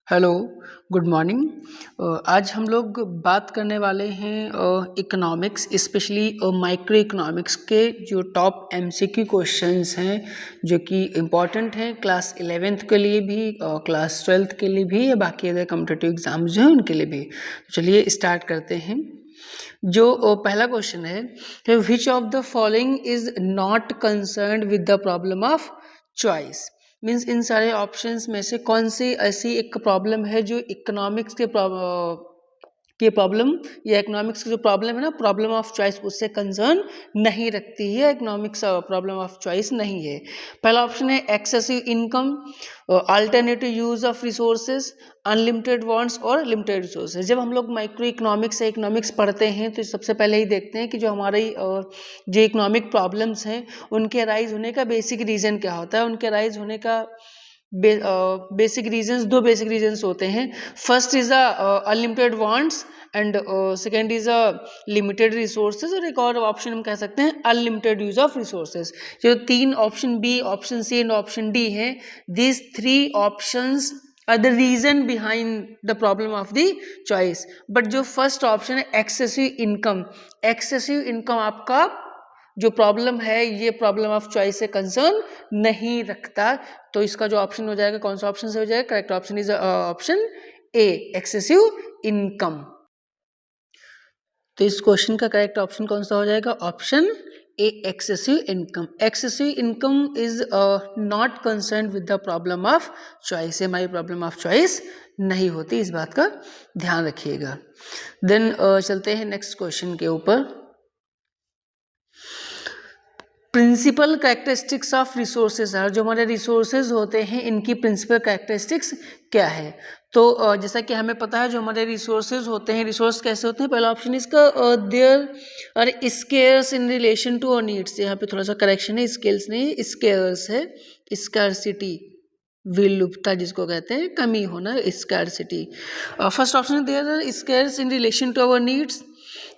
Hello, good morning. आज हम लोग बात करने वाले हैं इकोनॉमिक्स, स्पेशली माइक्रो इकोनॉमिक्स के जो टॉप एमसीक्यू क्वेश्चंस हैं जो कि इम्पॉर्टेंट हैं क्लास 11th के लिए भी और क्लास 12th के लिए भी, या बाकी अदर कॉम्पिटिटिव एग्जाम्स जो हैं उनके लिए भी। तो चलिए स्टार्ट करते हैं। जो पहला क्वेश्चन है कि विच of the following is not concerned with the problem of choice. Means in सारे ऑप्शंस में से कौन सी ऐसी एक प्रॉब्लम है जो इकोनॉमिक्स के प्रॉब्लम या इकोनॉमिक्स की जो प्रॉब्लम है ना, प्रॉब्लम ऑफ चॉइस, उससे कंसर्न नहीं रखती है। इकोनॉमिक्स प्रॉब्लम ऑफ चॉइस नहीं है। पहला ऑप्शन है excessive income, alternative use of resources, unlimited wants और लिमिटेड रिसोर्सेज। जब हम लोग माइक्रो इकोनॉमिक्स या इकोनॉमिक्स पढ़ते हैं तो सबसे पहले ही देखते हैं कि जो हमारी जो इकोनॉमिक प्रॉब्लम्स हैं उनके राइज होने का बेसिक रीज़न क्या होता है। उनके राइज होने का बेसिक रीजंस, दो बेसिक रीजंस होते हैं। First is unlimited wants and second is limited resources, और एक और ऑप्शन हम कह सकते हैं अनलिमिटेड यूज ऑफ रिसोर्सेज। जो तीन option B, option C and option D हैं, these three options are the reason behind the problem of the choice. But जो फर्स्ट ऑप्शन है एक्सेसिव इनकम, एक्सेसिव इनकम आपका जो प्रॉब्लम है ये problem of choice से कंसर्न नहीं रखता। तो इसका जो ऑप्शन हो जाएगा, कौन सा ऑप्शन से हो जाएगा? Correct option is option A, excessive income. तो इस क्वेश्चन का करेक्ट ऑप्शन कौन सा हो जाएगा? Option A, excessive income. Excessive income is not concern with the problem of choice. हमारी प्रॉब्लम ऑफ चॉइस नहीं होती, इस बात का ध्यान रखिएगा। देन चलते हैं नेक्स्ट क्वेश्चन के ऊपर। Principal characteristics of resources are, जो हमारे रिसोर्सेज होते हैं इनकी प्रिंसिपल कैरेक्टरिस्टिक्स क्या है? तो जैसा कि हमें पता है जो हमारे रिसोर्सेज होते हैं, रिसोर्स कैसे होते हैं? पहला ऑप्शन इसका there are scarce in relation to our needs. यहाँ पे थोड़ा सा करेक्शन है, स्केल्स नहीं, स्केर्स है। स्कार्सिटी, विलुप्तता जिसको कहते हैं, कमी होना, scarcity. First option there are scarce in relation to our needs,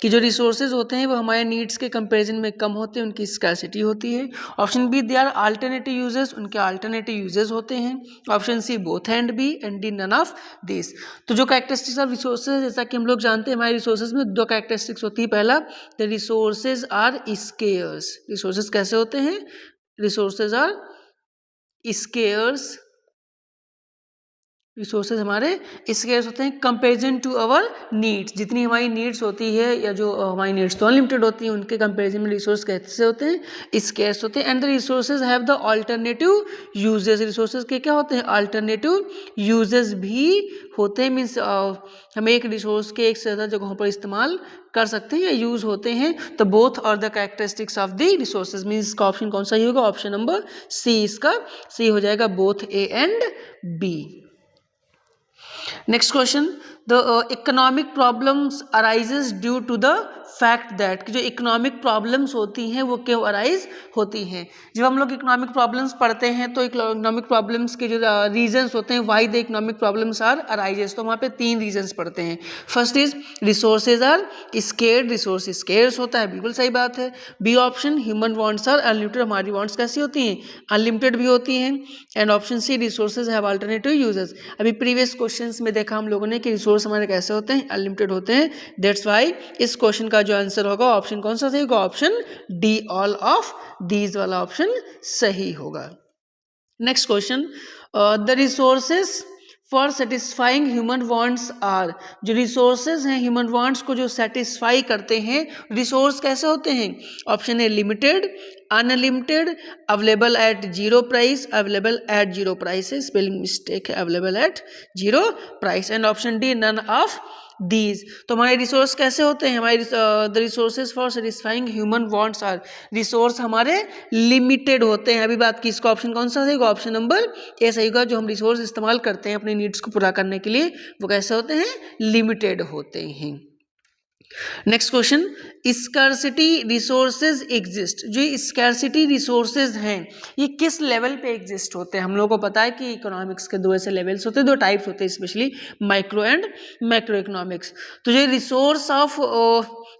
कि जो रिसोर्सेज होते हैं वो हमारे नीड्स के कंपैरिजन में कम होते हैं, उनकी स्कैर्सिटी होती है। Option B they are alternative uses, उनके अल्टरनेटिव यूजेस होते हैं। Option C both and B and D none of this. तो जो कैरेक्टरिस्टिक्स ऑफ रिसोर्सेज, जैसा कि हम लोग जानते हैं हमारे रिसोर्सेज में दो कैरेक्टरिस्टिक्स होती है। पहला, the resources are scarce. Resources कैसे होते हैं? रिसोर्सेज आर स्केर्स, रिसोर्सेज हमारे स्केर्स होते हैं कंपेरिजन टू अवर नीड्स। जितनी हमारी नीड्स होती है या जो हमारी नीड्स तो अनलिमिटेड होती हैं, उनके कंपेरिजन में रिसोर्स कैसे होते हैं? स्केर्स होते हैं। And the resources have the alternative uses. Resources के क्या होते हैं? अल्टरनेटिव यूजेस भी होते हैं। मीन्स हमें एक रिसोर्स के एक से ज़्यादा जगहों पर इस्तेमाल कर सकते हैं या यूज होते हैं। तो both are the characteristics of the resources. Means इसका ऑप्शन कौन सा ही होगा? ऑप्शन नंबर सी, इसका सी हो जाएगा, both A and B. Next question, the economic problems arises due to the fact that, कि जो इकोनॉमिक प्रॉब्लम्स होती हैं वो क्यों अराइज होती हैं? जब हम लोग इकोनॉमिक प्रॉब्लम्स पढ़ते हैं तो इकोनॉमिक प्रॉब्लम्स के जो रीजंस होते हैं, why the economic problems are arises, तो वहाँ पे तीन रीजंस पढ़ते हैं। First is resources are scared, resource scarce होता है, बिल्कुल सही बात है। B option, human wants are unlimited, हमारी वांट्स कैसी होती हैं? अनलिमिटेड भी होती हैं। And option C, resources have alternative uses. अभी प्रीवियस क्वेश्चंस में देखा हम लोगों ने कि रिसोर्स हमारे कैसे होते हैं? अनलिमिटेड होते हैं। दैट्स वाई इस क्वेश्चन का जो आंसर होगा ऑप्शन कौन सा सही होगा? Option D, all of these वाला ऑप्शन सही होगा। Next question, the resources for satisfying human wants are, जो रिसोर्सेज हैं ह्यूमन वांट्स को जो सेटिस्फाई करते हैं, रिसोर्स कैसे होते हैं? Option A limited, unlimited, available at zero price, available at zero price है, स्पेलिंग मिस्टेक है, available at zero price. And option D, none of these. तो हमारे रिसोर्स कैसे होते हैं? हमारे the resources for satisfying human wants are, resource हमारे limited होते हैं। अभी बात की, इसका ऑप्शन कौन सा सही होगा? ऑप्शन नंबर ए सही होगा। जो हम रिसोर्स इस्तेमाल करते हैं अपनी नीड्स को पूरा करने के लिए वो कैसे होते हैं? लिमिटेड होते हैं। Next question, scarcity resources exist. जो स्कार्सिटी रिसोर्सेज हैं ये किस लेवल पे एग्जिस्ट होते हैं? हम लोगों को पता है कि इकोनॉमिक्स के दो ऐसे लेवल्स होते हैं, दो टाइप्स होते हैं, specially micro and macro economics. तो जो रिसोर्स ऑफ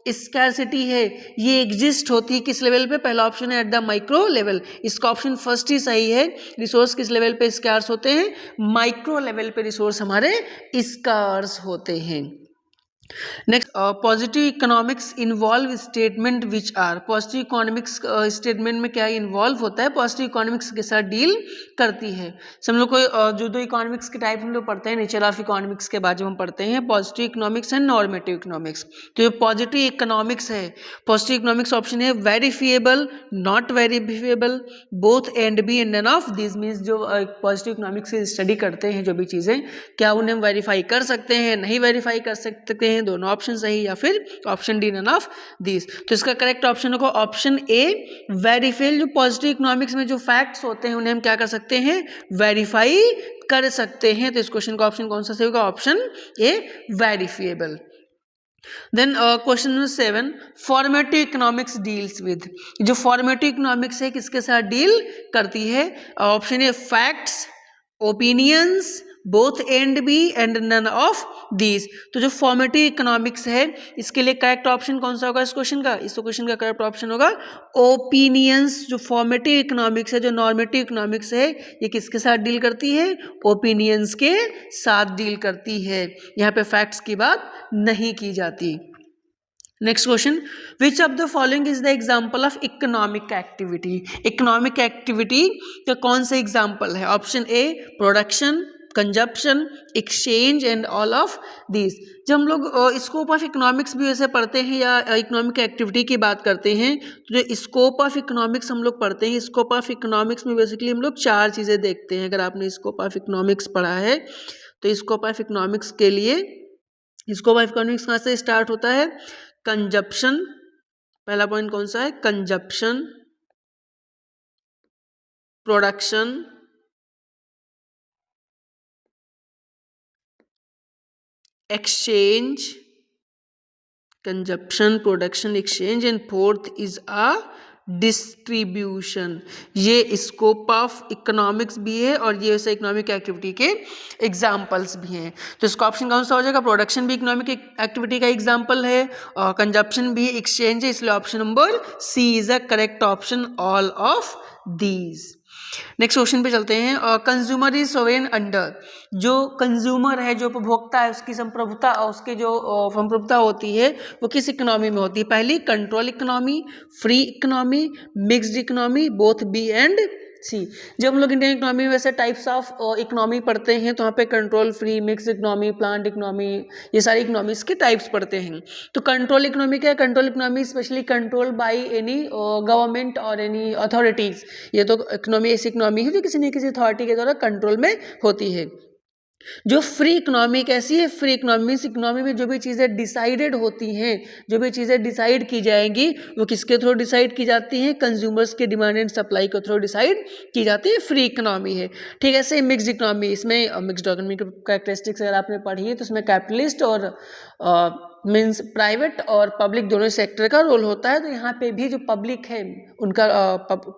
स्कार्सिटी है ये एग्जिस्ट होती है किस लेवल पे? पहला ऑप्शन है एट द माइक्रो लेवल, इसका ऑप्शन फर्स्ट ही सही है। रिसोर्स किस लेवल पे स्कार्स होते हैं? माइक्रो लेवल पे रिसोर्स हमारे स्कार्स होते हैं। Next, positive economics involve statement which are. Positive economics statement में क्या इन्वॉल्व होता है? पॉजिटिव इकोनॉमिक्स के साथ डील करती है। हम लोग को जो दो इकोनॉमिक्स के टाइप हम लोग पढ़ते हैं, नेचर ऑफ इकोनॉमिक्स के बाद जब हम पढ़ते हैं positive economics and normative economics. तो जो पॉजिटिव इकोनॉमिक्स है, पॉजिटिव इकोनॉमिक्स ऑप्शन है verifiable, not verifiable, both and B and none of this. Means जो पॉजिटिव इकोनॉमिक्स की स्टडी करते हैं जो भी चीज़ें, क्या उन्हें वेरीफाई कर सकते हैं, नहीं वेरीफाई कर सकते हैं, दोनों ऑप्शन सही, या फिर option D none of this. तो इसका करेक्ट ऑप्शन होगा ऑप्शन ए वेरीफाई। जो पॉजिटिव इकोनॉमिक्स में जो फैक्ट्स होते हैं उन्हें हम क्या कर सकते हैं? वेरीफाई कर सकते हैं। तो इस क्वेश्चन का ऑप्शन कौन सा सही होगा? Option A verifiable. Then question number 7, formative economics deals with. जो फॉर्मेटिव इकोनॉमिक्स है किसके साथ डील करती है? Option A facts, opinions, both and B and none of these. तो जो फॉर्मेटिव इकोनॉमिक्स है इसके लिए करेक्ट ऑप्शन कौन सा होगा इस क्वेश्चन का? इस क्वेश्चन का करेक्ट ऑप्शन होगा ओपिनियंस। जो फॉर्मेटिव इकोनॉमिक्स है, जो नॉर्मेटिव इकोनॉमिक्स है, ये किसके साथ डील करती है? ओपिनियंस के साथ डील करती है। यहाँ पे फैक्ट्स की बात नहीं की जाती। Next question, which of the following is the example of economic activity. Economic activity का कौन सा एग्जाम्पल है? Option A production, consumption, exchange and all of this. जब हम लोग स्कोप ऑफ इकोनॉमिक्स भी वैसे पढ़ते हैं या इकोनॉमिक एक्टिविटी की बात करते हैं, तो जो स्कोप ऑफ इकोनॉमिक्स हम लोग पढ़ते हैं, स्कोप ऑफ इकोनॉमिक्स में बेसिकली हम लोग चार चीज़ें देखते हैं। अगर आपने स्कोप ऑफ इकोनॉमिक्स पढ़ा है तो स्कोप ऑफ इकोनॉमिक्स के लिए, स्कोप ऑफ इकोनॉमिक्स कहाँ से स्टार्ट होता है? कंजप्शन, पहला पॉइंट कौन सा है? Consumption, production, exchange, consumption, production, exchange and fourth is a distribution. ये स्कोप ऑफ इकोनॉमिक्स भी है और ये वैसे इकोनॉमिक एक्टिविटी के एग्जाम्पल्स भी हैं। तो इसका ऑप्शन कौन सा हो जाएगा? प्रोडक्शन भी इकोनॉमिक एक्टिविटी का एग्जाम्पल है और कंजप्शन भी, एक्सचेंज है, इसलिए option number C is a correct option, all of these. Next question पे चलते हैं। Consumer is sovereign under. जो कंज्यूमर है, जो उपभोक्ता है, उसकी संप्रभुता, उसकी जो संप्रभुता होती है वो किस इकोनॉमी में होती है? पहली control economy, free economy, mixed economy, both B and C. जब हम लोग इंडियन इकोनॉमी में वैसे टाइप्स ऑफ इकोनॉमी पढ़ते हैं तो वहाँ पे control, free, mix economy, plant economy, ये सारी इकोनॉमीज के टाइप्स पढ़ते हैं। तो कंट्रोल इकोनॉमी क्या है? Control economy specially control by any government और एनी अथॉरिटीज। ये तो इकोनॉमी ऐसी इकोनॉमी है जो किसी न किसी अथॉरिटी के द्वारा कंट्रोल में होती है। जो फ्री इकोनॉमी कैसी है? फ्री इकोनॉमी इकोनॉमी में जो भी चीज़ें डिसाइडेड होती हैं, जो भी चीज़ें डिसाइड की जाएंगी वो किसके थ्रू डिसाइड की जाती हैं? कंज्यूमर्स के डिमांड एंड सप्लाई के थ्रू डिसाइड की जाती है, फ्री इकोनॉमी है। ठीक है, ऐसे मिक्स्ड इकोनॉमी, इसमें मिक्स्ड इकोनॉमी के कैरेक्टरिस्टिक्स अगर आपने पढ़ी है तो उसमें कैपिटलिस्ट और मीन्स प्राइवेट और पब्लिक दोनों सेक्टर का रोल होता है। तो यहाँ पे भी जो पब्लिक है उनका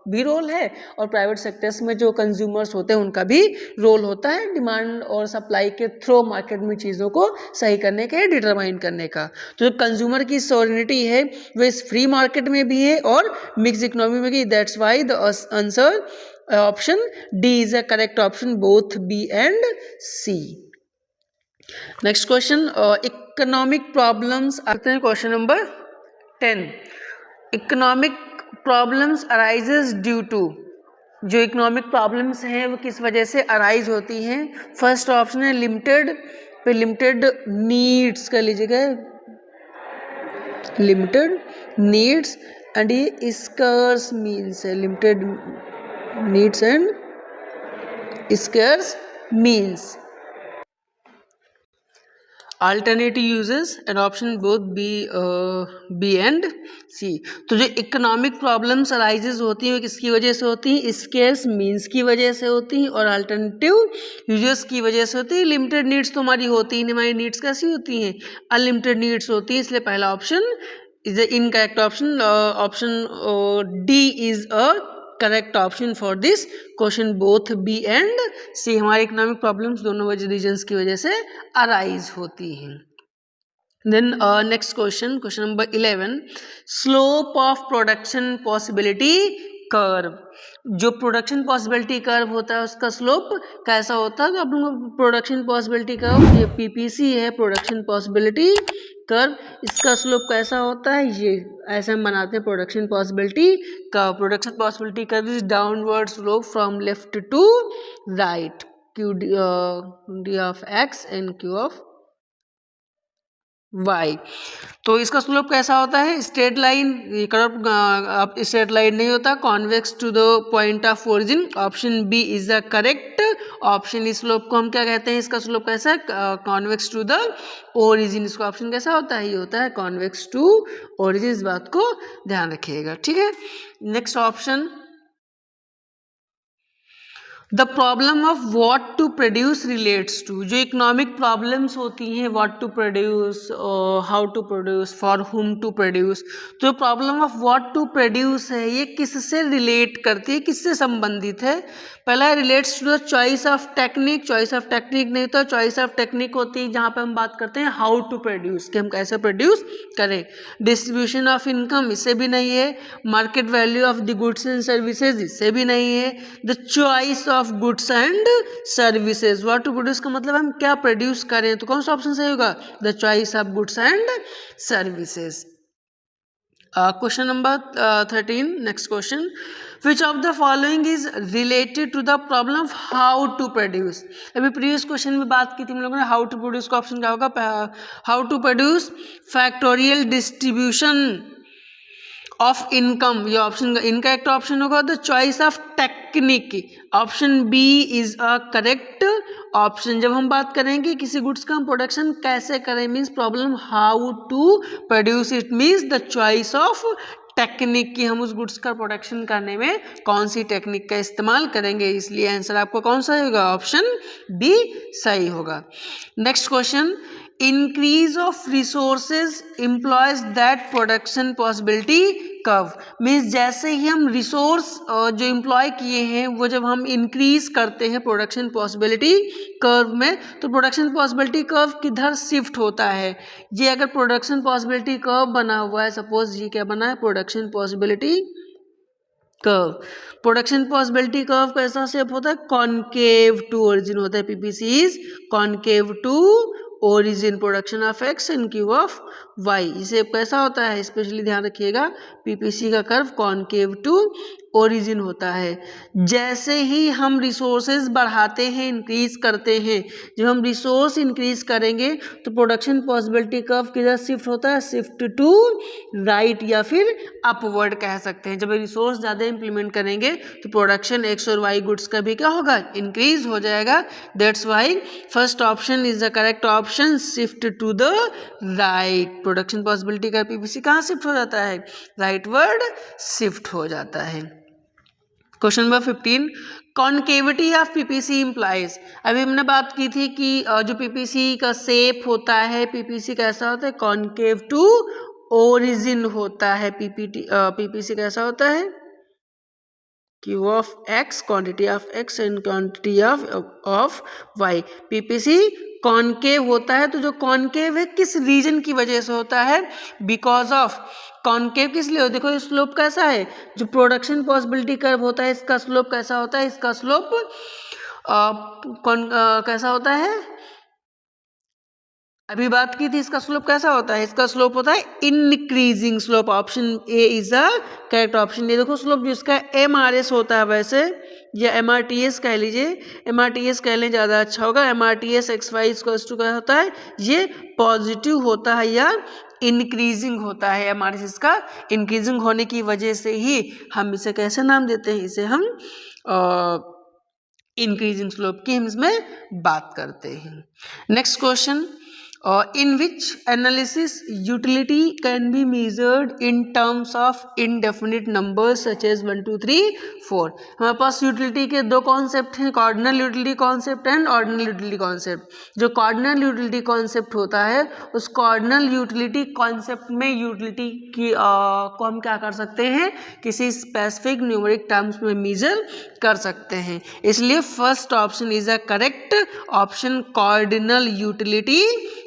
भी रोल है और प्राइवेट सेक्टर्स में जो कंज्यूमर्स होते हैं उनका भी रोल होता है डिमांड और सप्लाई के थ्रू मार्केट में चीज़ों को सही करने के, डिटरमाइन करने का। तो जो कंज्यूमर की सोवरेनिटी है वो इस फ्री मार्केट में भी है और मिक्स इकोनॉमी में भी। That's why the answer option D is a correct option, both B and C. Next question, economic problems आते हैं। Question number 10, economic problems arises due to. जो इकोनॉमिक प्रॉब्लम्स हैं वो किस वजह से अराइज होती हैं? फर्स्ट ऑप्शन है लिमिटेड, पे लिमिटेड नीड्स कर लीजिएगा, लिमिटेड नीड्स एंड ये स्कर्स मीन्स है, limited needs and scarce means. Alternative uses and option both B and सी। तो जो इकोनॉमिक प्रॉब्लम्स अराइजेज होती हैं वो किसकी वजह से होती हैं? स्केर्स मीन्स की वजह से होती हैं और अल्टरनेटिव यूजेस की वजह से होती है। लिमिटेड नीड्स तो हमारी होती ही नहीं, हमारी नीड्स कैसी होती हैं? अनलिमिटेड नीड्स होती हैं, इसलिए पहला option is the incorrect option. Option D is a correct option for this question. Both B and C हमारे इकोनॉमिक प्रॉब्लम्स दोनों वजह रीजन्स की वजह से अराइज होती हैं। Then next question, question number 11, slope of production possibility curve. जो production possibility curve होता है उसका स्लोप कैसा होता है? तो आप लोगों को प्रोडक्शन पॉसिबिलिटी कर्व, ये पीपीसी है प्रोडक्शन पॉसिबिलिटी कर्व, इसका स्लोप कैसा होता है? ये ऐसे हम बनाते हैं production possibility curve. Production possibility curve is downward slope from left to right, Q D of X and Q of Y. तो इसका स्लोप कैसा होता है? Straight line, curve straight line नहीं होता, convex to the point of origin. Option B is the correct option. इस slope को हम क्या कहते हैं? इसका स्लोप कैसा है? Convex to the origin. इसका ऑप्शन कैसा होता है? ये होता है कॉन्वेक्स टू ओरिजिन। इस बात को ध्यान रखिएगा, ठीक है। Next option, the problem of what to produce relates to. जो इकोनॉमिक प्रॉब्लम्स होती हैं, what to produce, how to produce, for whom to produce, तो problem of what to produce है ये किससे रिलेट करती है, किससे संबंधित है? पहला है relates to the choice of technique. Choice of technique नहीं तो चॉइस ऑफ टेक्निक होती है जहाँ पे हम बात करते हैं हाउ टू प्रोड्यूस, कि हम कैसे प्रोड्यूस करें। डिस्ट्रीब्यूशन ऑफ इनकम, इससे भी नहीं है। Market value of the goods and services, इससे भी नहीं है। The choice of goods and services, what to produce का मतलब हम क्या प्रोड्यूस करें, तो कौन सा ऑप्शन सही होगा? The choice of goods and services. Question number 13, next question, which of the following is related to the problem of how to produce. अभी प्रीवियस क्वेश्चन में बात की थी हम लोगों ने हाउ टू प्रोड्यूस का ऑप्शन क्या होगा? How to produce factorial distribution of income, ये ऑप्शन इनकरेक्ट ऑप्शन होगा। The choice of technique, option B is a correct option. जब हम बात करेंगे किसी गुड्स का हम प्रोडक्शन कैसे करें, means problem how to produce, it means the choice of technique की हम उस गुड्स का प्रोडक्शन करने में कौन सी टेक्निक का इस्तेमाल करेंगे, इसलिए आंसर आपका कौन सा होगा? ऑप्शन बी सही होगा। Next question, increase of resources employs that production possibility curve, means जैसे ही हम रिसोर्स जो एम्प्लॉय किए हैं वो जब हम इंक्रीज करते हैं प्रोडक्शन पॉसिबिलिटी कर्व में, तो प्रोडक्शन पॉसिबिलिटी कर्व किधर शिफ्ट होता है? ये अगर प्रोडक्शन पॉसिबिलिटी कर्व बना हुआ है, सपोज ये क्या बना है? Production possibility curve. Production possibility curve कैसा शेप होता है? कॉनकेव टू ओरिजिन होता है। PPC is concave to origin, production of X and Q of Y. इसे कैसा होता है? स्पेशली ध्यान रखिएगा, पीपीसी का कर्व कॉनकेव टू ओरिजिन होता है। जैसे ही हम रिसोर्सेज बढ़ाते हैं, इंक्रीज करते हैं, जब हम रिसोर्स इंक्रीज करेंगे तो प्रोडक्शन पॉसिबिलिटी कर्व किधर शिफ्ट होता है? शिफ्ट टू राइट या फिर अपवर्ड कह सकते हैं। जब रिसोर्स ज़्यादा इंप्लीमेंट करेंगे तो प्रोडक्शन एक्स और वाई गुड्स का भी क्या होगा? इंक्रीज हो जाएगा। That's why first option is the correct option, shift to the right. Production possibility का पीपीसी कहाँ शिफ्ट हो जाता है? राइटवर्ड शिफ्ट हो जाता है। Question number 15, concavity of PPC implies. अभी हमने बात की थी कि जो पीपीसी का शेप होता है, पीपीसी कैसा होता है? कॉन्केव टू ओरिजिन होता है। पीपीसी कैसा होता है? Q of X, quantity of X and quantity of Y. PPC concave होता है। तो जो कॉनकेव है किस रीजन की वजह से होता है? बिकॉज ऑफ कॉनकेव किस लिए? देखो स्लोप कैसा है? जो प्रोडक्शन पॉसिबिलिटी कर्व होता है इसका स्लोप कैसा होता है? इसका स्लोप कैसा होता है? अभी बात की थी, इसका स्लोप कैसा होता है? इसका स्लोप होता है increasing slope. Option A is the correct option. ये देखो स्लोप जिसका MRS होता है, वैसे या MRTS कह लीजिए, MRTS कह लें ज़्यादा अच्छा होगा। MRTS XY इक्वल्स टू क्या होता है? ये पॉजिटिव होता है या इंक्रीजिंग होता है। MRS इसका इंक्रीजिंग होने की वजह से ही हम इसे कैसे नाम देते हैं? इसे हम इंक्रीजिंग स्लोप की हम इसमें बात करते हैं। Next question, in which analysis utility can be measured in terms of indefinite numbers such as 1 2 3 4। हमारे पास यूटिलिटी के दो कॉन्सेप्ट हैं, cardinal utility concept and ordinal utility concept. जो कार्डिनल यूटिलिटी कॉन्सेप्ट होता है उस कार्डिनल यूटिलिटी कॉन्सेप्ट में utility की को हम क्या कर सकते हैं, किसी स्पेसिफिक न्यूमेरिक टर्म्स में मेजर कर सकते हैं। इसलिए first option is a correct option, cardinal utility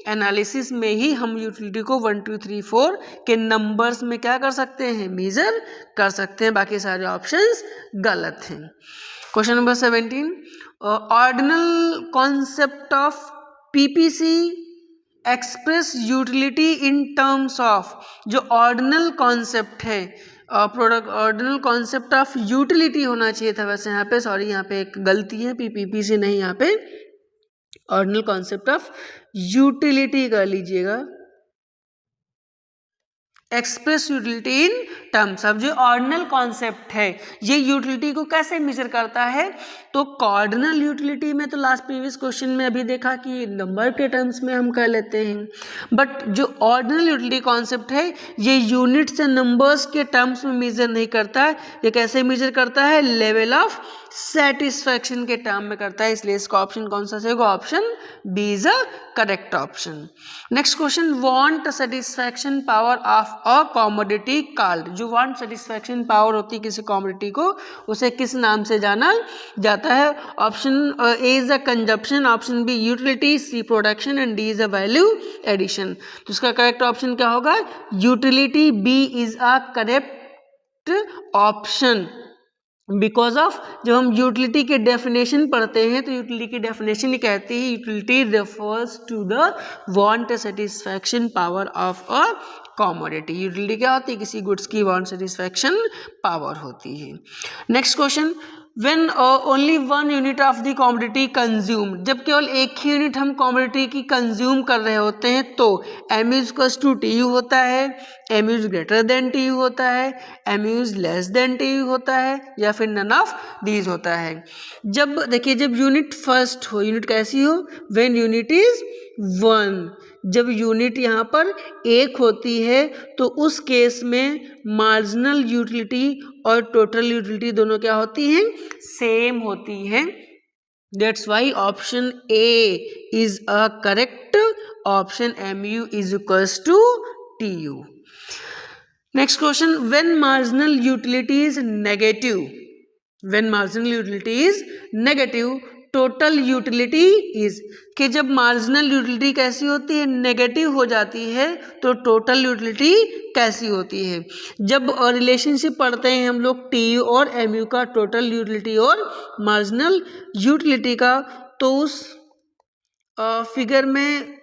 analysis में ही हम यूटिलिटी को 1 2 3 4 के नंबर्स में क्या कर सकते हैं, मेजर कर सकते हैं। बाकी सारे ऑप्शंस गलत हैं। Question number 17, ordinal concept of PPC express utility in terms of. जो ऑर्डिनल कॉन्सेप्ट है, product ordinal concept of utility होना चाहिए था, वैसे यहाँ पे सॉरी यहाँ पे एक गलती है, पीपीसी नहीं, यहाँ पे ऑर्डिनल कॉन्सेप्ट ऑफ यूटिलिटी कर लीजिएगा, express utility in terms of. जो ऑर्डिनल कॉन्सेप्ट है ये यूटिलिटी को कैसे मेजर करता है, तो कार्डिनल यूटिलिटी में तो लास्ट प्रीवियस क्वेश्चन में अभी देखा कि नंबर के टर्म्स में हम कर लेते हैं, बट जो ऑर्डिनल यूटिलिटी कॉन्सेप्ट है ये यूनिट्स एंड नंबर्स के टर्म्स में मेजर नहीं करता है। ये कैसे मेजर करता है, लेवल ऑफ सेटिस्फैक्शन के टर्म में करता है। इसलिए इसका ऑप्शन कौन सा होगा, option B is a correct option. Next question, want satisfaction power of a commodity called. जो वांट सेटिस्फैक्शन पावर होती है किसी कमोडिटी को, उसे किस नाम से जाना जाता है। Option A is a consumption, option B utility, C production and D is a value addition. तो इसका करेक्ट ऑप्शन क्या होगा, utility, B is a correct option. Because of जब हम यूटिलिटी के डेफिनेशन पढ़ते हैं तो यूटिलिटी की डेफिनेशन ही कहती है utility refers to the want satisfaction power of a commodity. Utility क्या होती है, किसी गुड्स की वांट सेटिस्फैक्शन पावर होती है। Next question, when only one unit of the commodity consumed, जब केवल एक ही यूनिट हम कमोडिटी की कंज्यूम कर रहे होते हैं तो M is equals to T U होता है, M is greater than T U होता है, M is less than T U होता है, या फिर नन ऑफ दीज होता है। जब देखिए जब यूनिट फर्स्ट हो, यूनिट कैसी हो, व्हेन यूनिट इज वन, जब यूनिट यहाँ पर एक होती है तो उस केस में मार्जिनल यूटिलिटी और टोटल यूटिलिटी दोनों क्या होती हैं, सेम होती हैं। That's why option A is a correct option, M U is equals to T U. Next question, when marginal utility is negative, when marginal utility is negative total utility is, कि जब marginal utility कैसी होती है, negative हो जाती है, तो total utility कैसी होती है। जब रिलेशनशिप पढ़ते हैं हम लोग टी यू और एम यू का, टोटल यूटिलिटी और मार्जिनल यूटिलिटी का, तो उस फिगर में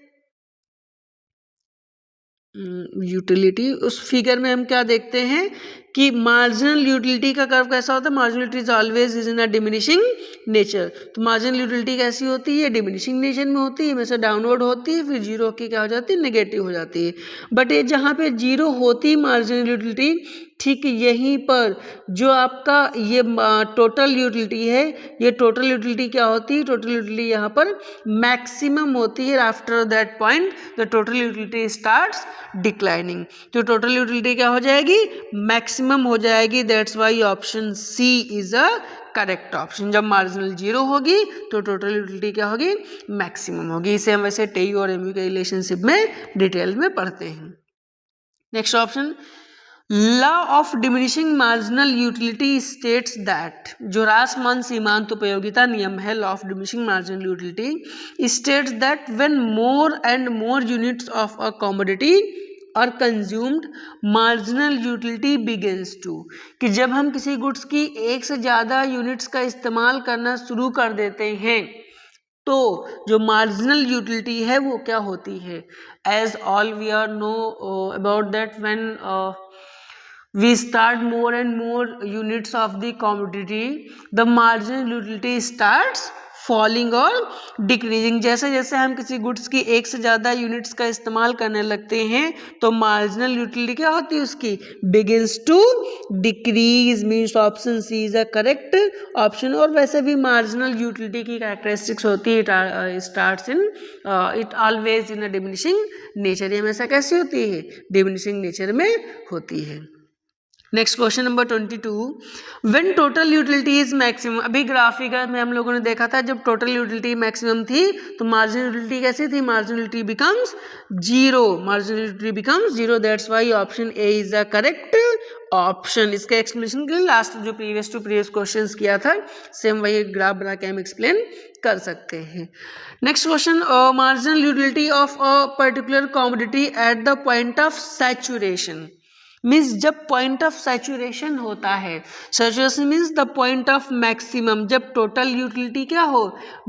यूटिलिटी, उस फिगर में हम क्या देखते हैं कि मार्जिनल यूटिलिटी का कर्व कैसा होता है, marginal utility is always is in a diminishing nature. तो मार्जिनल यूटिलिटी कैसी होती है, डिमिनिशिंग नेचर में होती है, हमेशा डाउनवर्ड होती है, फिर जीरो की क्या हो जाती है, नेगेटिव हो जाती है। बट ये जहाँ पे जीरो होती है मार्जिनल यूटिलिटी, ठीक यहीं पर जो आपका ये टोटल यूटिलिटी है, ये टोटल यूटिलिटी क्या होती है, टोटल यूटिलिटी यहाँ पर मैक्सिमम होती है। After that point the total utility starts declining, तो टोटल यूटिलिटी क्या हो जाएगी, मैक्सिमम हो जाएगी। That's why option C is a correct option. जब मार्जिनल जीरो होगी तो टोटल यूटिलिटी क्या होगी, मैक्सिमम होगी। इसे हम वैसे टी और एम यू के रिलेशनशिप में डिटेल में पढ़ते हैं। Next option, law of diminishing marginal utility states that, जो ह्रासमान सीमांत उपयोगिता नियम है, law of diminishing marginal utility states that when more and more units of a commodity are consumed marginal utility begins to, कि जब हम किसी गुड्स की एक से ज़्यादा यूनिट्स का इस्तेमाल करना शुरू कर देते हैं तो जो मार्जिनल यूटिलिटी है वो क्या होती है। As all we are know about that when we start more and more units of the commodity, the marginal utility starts falling और डिक्रीजिंग। जैसे जैसे हम किसी गुड्स की एक से ज़्यादा यूनिट्स का इस्तेमाल करने लगते हैं तो मार्जिनल यूटिलिटी क्या होती है उसकी, begins to decrease. Means option C is a correct option. और वैसे भी मार्जिनल यूटिलिटी की कैरेक्टरिस्टिक्स होती है, starts in it always in a diminishing nature. ये हमेशा कैसी होती है, डिमिनिशिंग नेचर में होती है। Next question number 22, when total utility is maximum. अभी ग्राफिकर में हम लोगों ने देखा था जब टोटल यूटिलिटी मैक्सिमम थी तो मार्जिनल यूटिलिटी कैसी थी, marginal utility becomes zero, marginal utility becomes zero. That's why option A is the correct option. इसका एक्सप्लेनेशन के लिए लास्ट जो प्रीवियस टू प्रीवियस क्वेश्चंस किया था सेम वही ग्राफ बना के हम एक्सप्लेन कर सकते हैं। Next question, marginal utility of a particular commodity at the point of saturation. Means जब पॉइंट ऑफ सैचुरेशन होता है, saturation means the point of maximum, जब टोटल यूटिलिटी क्या हो,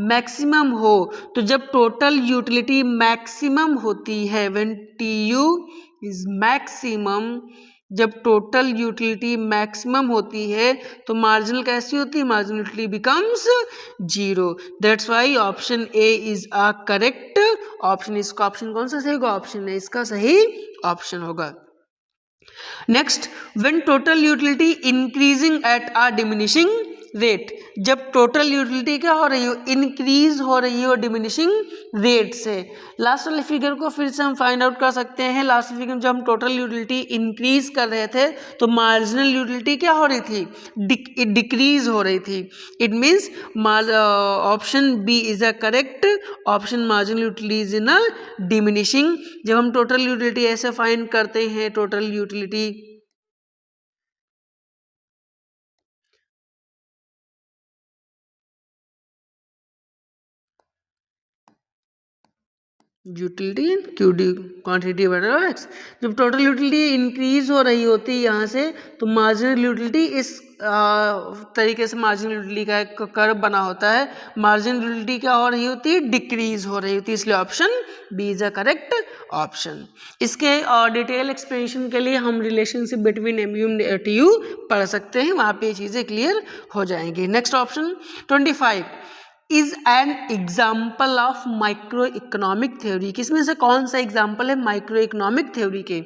मैक्सिमम हो। तो जब टोटल यूटिलिटी मैक्सिमम होती है, व्हेन TU इज मैक्सिमम, जब टोटल यूटिलिटी मैक्सिमम होती है तो मार्जिनल कैसी होती है, marginal utility becomes zero. That's why option A is a correct option. इसका ऑप्शन कौन सा सही होगा, ऑप्शन ए इसका सही ऑप्शन होगा। Next, when total utility increasing at a diminishing rate, जब टोटल यूटिलिटी क्या हो रही हो, इंक्रीज हो रही हो डिमिनिशिंग रेट से। लास्ट वाले फिगर को फिर से हम फाइंड आउट कर सकते हैं। लास्ट फिगर में जब हम टोटल यूटिलिटी इंक्रीज कर रहे थे तो मार्जिनल यूटिलिटी क्या हो रही थी, डिक्रीज हो रही थी। It means option B is a correct option, marginal utility is in a diminishing. जब हम टोटल यूटिलिटी ऐसे फाइंड करते हैं, total utility utility QD quantity बराबर एक्स। जब टोटल यूटिलिटी इंक्रीज हो रही होती है यहाँ से तो मार्जिनल यूटिलिटी इस तरीके से मार्जिनल यूटिलिटी का एक कर्व बना होता है। मार्जिनल यूटिलिटी क्या हो रही होती है, डिक्रीज हो रही होती है, इसलिए option B is a correct option. इसके डिटेल एक्सप्लेनेशन के लिए हम relationship between MU and TU पढ़ सकते हैं, वहाँ पे ये चीज़ें क्लियर हो जाएंगी। Next option 25 is an example of micro economic theory. किसमें से कौन सा एग्जाम्पल है माइक्रो इकोनॉमिक थ्योरी के।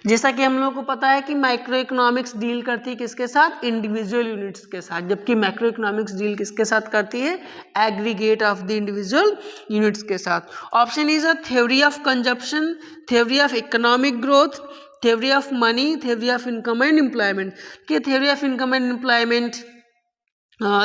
जैसा कि हम लोग को पता है कि माइक्रो इकोनॉमिक्स डील करती है किसके साथ, इंडिविजुअल यूनिट्स के साथ, जबकि मैक्रो इकोनॉमिक्स डील किसके साथ करती है, aggregate of the individual units के साथ। Option is a theory of consumption, theory of economic growth, theory of money, theory of income and employment. कि theory of income and employment,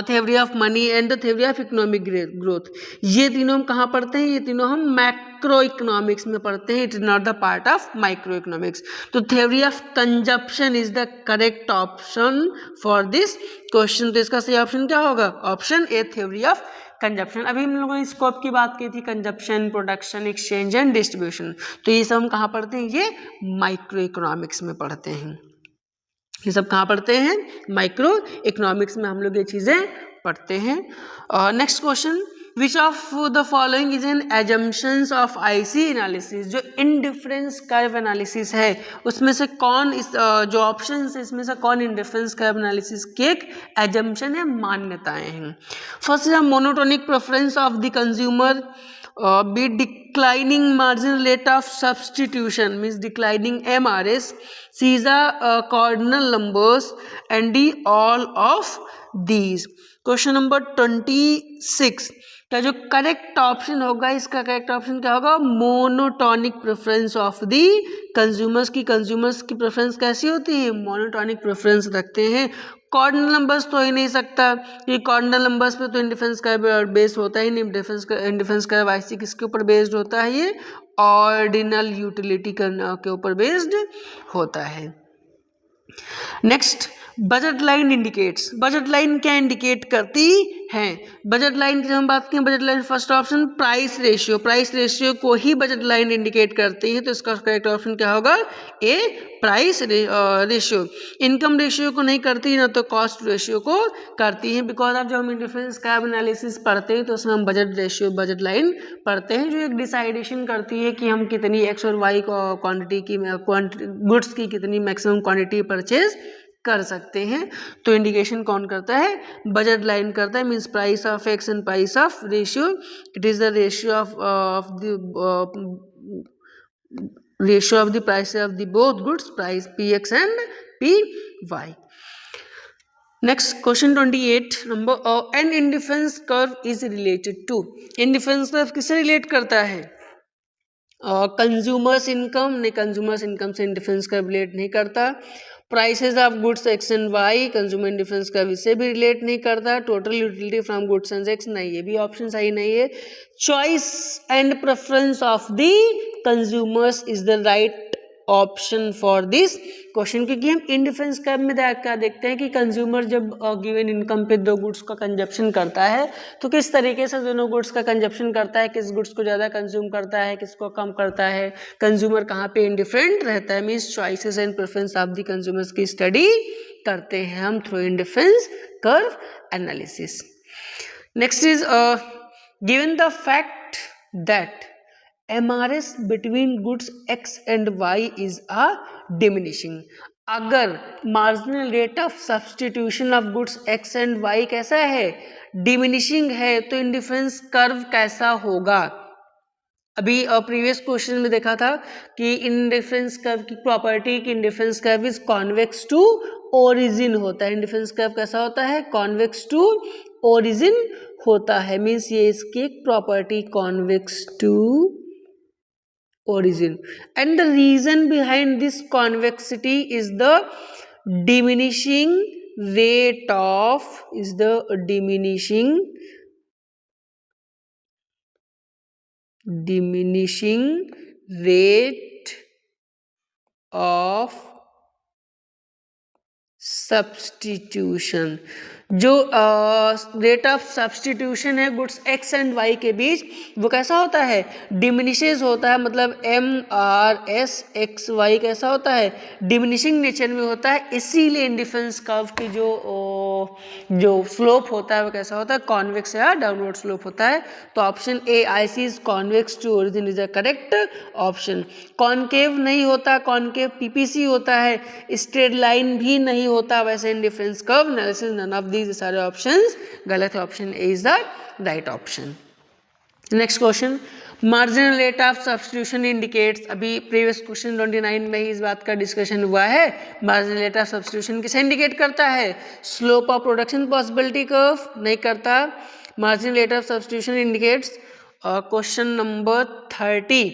theory of money and theory of economic growth, ये तीनों हम कहाँ पढ़ते हैं, ये तीनों हम मैक्रो इकोनॉमिक्स में पढ़ते हैं। It is not the part of micro economics. तो theory of consumption is the correct option for this question. तो इसका सही ऑप्शन क्या होगा, option A theory of consumption. अभी हम लोगों ने स्कोप की बात की थी, consumption, production, exchange and distribution. तो ये सब हम कहाँ पढ़ते हैं, ये माइक्रो इकोनॉमिक्स में पढ़ते हैं। ये सब कहाँ पढ़ते हैं, माइक्रो इकोनॉमिक्स में हम लोग ये चीज़ें पढ़ते हैं। Next question, which of the following is an assumptions of IC analysis. जो इंडिफरेंस कर्व एनालिसिस है उसमें से कौन इस जो ऑप्शन है इसमें से कौन इंडिफरेंस कर्व एनालिसिस की एक एजम्पशन है, मान्यताएं हैं। First is monotonic preference of the consumer, be declining marginal rate of substitution means declining MRS, C is the cardinal numbers and D all of these। Question number 26 का जो correct option होगा, इसका correct option क्या होगा, monotonic preference of the consumers की। Consumers की preference कैसी होती है, मोनोटोनिक प्रेफरेंस रखते हैं। कॉर्डिनल नंबर्स तो ही नहीं सकता, ये कॉर्डिनल नंबर्स पे तो इंडिफरेंस कर्व बेस्ड होता ही नहीं। इंडिफरेंस कर्व IC किसके ऊपर बेस्ड होता है, ये ऑर्डिनल यूटिलिटी के ऊपर बेस्ड होता है। Next, budget line indicates. Budget line क्या इंडिकेट करती है, बजट लाइन की हम बात करें, budget line first option price ratio, price ratio को ही बजट लाइन इंडिकेट करती है। तो इसका करेक्ट ऑप्शन क्या होगा, ए प्राइस रेशियो। इनकम रेशियो को नहीं करती, ना तो कॉस्ट रेशियो को करती है। बिकॉज ऑफ जब हम इंडिफरेंस कर्व एनालिसिस पढ़ते हैं तो उसमें हम बजट रेशियो, बजट लाइन पढ़ते हैं, जो एक डिसाइडेशन करती है कि हम कितनी X और Y क्वांटिटी की गुड्स की कितनी मैक्सिमम क्वांटिटी परचेज कर सकते हैं। तो इंडिकेशन कौन करता है? बजट लाइन करता है, means price of X and price of ratio. It is the ratio of the price of the both goods, price P X and P Y. Next question 28 number, an indifference curve is related to. Indifference curve किससे relate करता है? Consumers income, नहीं, consumers income से indifference curve relate नहीं करता। Prices of goods X and Y, consumer indifference curve इससे भी relate नहीं करता। Total utility from goods and x, नहीं, ये भी ऑप्शन सही नहीं है। Choice and preference of the consumers is the right option for this question, क्योंकि हम इंडिफरेंस कर्व में क्या देखते हैं कि कंज्यूमर जब गिवन इनकम पे दो गुड्स का कंजप्शन करता है तो किस तरीके से दोनों गुड्स का कंजप्शन करता है, किस गुड्स को ज़्यादा कंज्यूम करता है, किसको कम करता है, कंज्यूमर कहाँ पे इंडिफरेंट रहता है, means choices and preference of the consumers की स्टडी करते हैं हम through indifference curve analysis. Next is given the fact that MRS between goods X and Y is a diminishing। अगर marginal rate of substitution of goods X and Y कैसा है? Diminishing है, तो indifference curve कैसा होगा? अभी previous question में देखा था कि इंडिफरेंस कर्व की प्रॉपर्टी कि indifference curve is convex to origin होता है। इंडिफरेंस कर्व कैसा होता है? कॉन्वेक्स टू ओरिजिन होता है, मीन्स ये इसकी एक property convex to origin, and the reason behind this convexity is the diminishing rate of diminishing rate of substitution. जो रेट ऑफ सब्सटीट्यूशन है गुड्स एक्स एंड वाई के बीच वो कैसा होता है? डिमिनिशेस होता है, मतलब MRS एक्स वाई कैसा होता है? डिमिनिशिंग नेचर में होता है। इसीलिए इंडिफरेंस कर्व की जो स्लोप होता है वो कैसा होता है? कॉन्वेक्स या डाउनवर्ड स्लोप होता है। तो option A IC is convex to origin is a correct option. Concave नहीं होता, कॉनकेव PPC होता है, स्ट्रेट लाइन भी नहीं होता वैसे indifference curve analysis, none of these सारे ऑप्शंस गलत है। Option A is the right option. Next question, marginal rate of substitution indicates. अभी प्रीवियस क्वेश्चन 29 में ही इस बात का डिस्कशन हुआ है। मार्जिनल रेट ऑफ सब्सटीट्यूशन किसे इंडिकेट करता है? Slope of production possibility curve नहीं करता। Marginal rate of substitution indicates question number 30,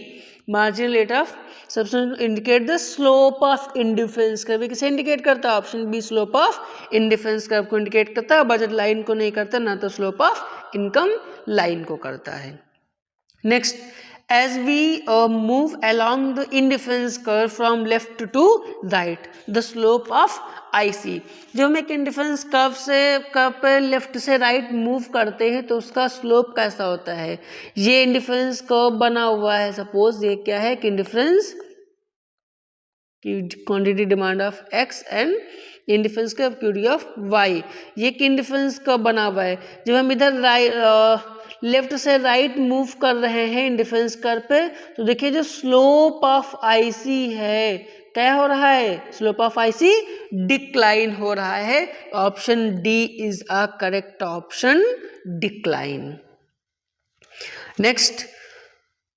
marginal rate of substitution indicate the slope of indifference curve. किसे इंडिकेट करता है? Option B slope of indifference curve को indicate करता है, बजट लाइन को नहीं करता, ना तो स्लोप ऑफ इनकम लाइन को करता है। Next, as we move along the indifference curve from left to right, the slope of IC। जब हम एक इंडिफरेंस कर्व पे लेफ्ट से राइट मूव करते हैं तो उसका स्लोप कैसा होता है? ये इंडिफरेंस कर्व बना हुआ है, सपोज ये क्या है कि इंडिफरेंस की quantity demand of X and indifference curve QD of Y। ये इंडिफरेंस कर्व बना हुआ है। जब हम इधर लेफ्ट से राइट मूव कर रहे हैं इंडिफरेंस कर्व पे तो देखिए जो स्लोप ऑफ IC है क्या हो रहा है? स्लोप ऑफ IC डिक्लाइन हो रहा है। Option D is a correct option, decline. Next,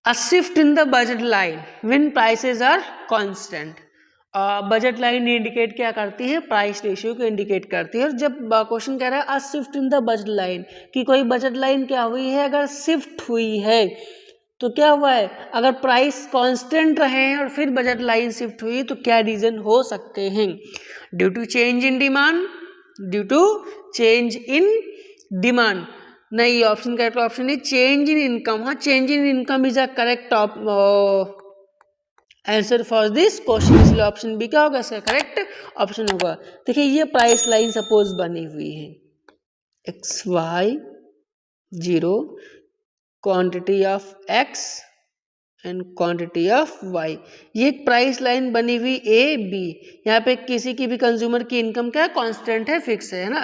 a shift in the budget line when prices are constant. Budget line indicate क्या करती है? प्राइस रेशियो को इंडिकेट करती है। और जब क्वेश्चन कह रहा है अ shift in the budget line, कि कोई बजट लाइन क्या हुई है? अगर शिफ्ट हुई है तो क्या हुआ है? अगर प्राइस कांस्टेंट रहे हैं और फिर बजट लाइन शिफ्ट हुई तो क्या रीजन हो सकते हैं? Due to change in demand, due to change in demand, नहीं, ऑप्शन करेक्ट ऑप्शन है चेंज इन इनकम। हाँ, change in income is a correct answer for this question, इसलिए ऑप्शन बी क्या होगा? इसका करेक्ट ऑप्शन होगा। देखिए ये प्राइस लाइन सपोज बनी हुई है XY 0, quantity of X and quantity of Y। ये एक प्राइस लाइन बनी हुई AB। यहाँ पे किसी की भी कंज्यूमर की इनकम क्या है? कांस्टेंट है, फिक्स है ना।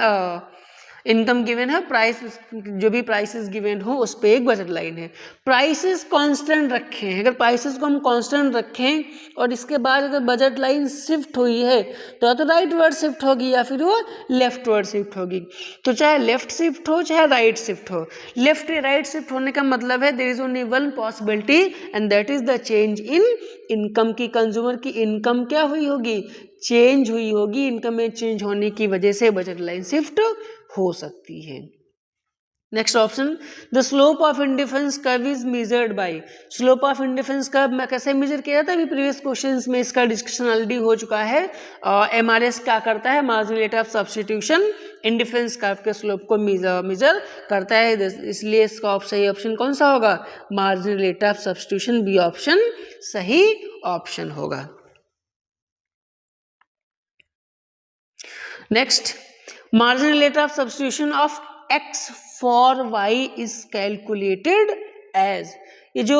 इनकम गिवन है, प्राइस जो भी प्राइसेस गिवन हो उस पे एक बजट लाइन है। प्राइसेस कांस्टेंट रखे हैं, अगर प्राइसेस को हम कांस्टेंट रखें और इसके बाद अगर बजट लाइन शिफ्ट हुई है तो राइट वर्ड शिफ्ट होगी या फिर वो लेफ्ट वर्ड शिफ्ट होगी। तो चाहे लेफ्ट शिफ्ट हो चाहे राइट शिफ्ट हो, लेफ्ट या राइट शिफ्ट होने का मतलब है there is only one possibility and that is the change in income की। कंज्यूमर की इनकम क्या हुई होगी, चेंज हुई होगी। इनकम में चेंज होने की वजह से बजट लाइन शिफ्ट हो सकती है। Next option, the slope of indifference curve is measured by. Slope of indifference curve कैसे मेजर किया जाता है, अभी प्रीवियस क्वेश्चंस में इसका डिस्कशन ऑलरेडी हो चुका है। एमआरएस क्या करता है, marginal rate of substitution indifference curve के स्लोप को मेजर करता है, इसलिए इसका सही ऑप्शन कौन सा होगा, marginal rate of substitution, B option सही ऑप्शन होगा। Next, marginal rate of substitution of x for y is calculated as. ये जो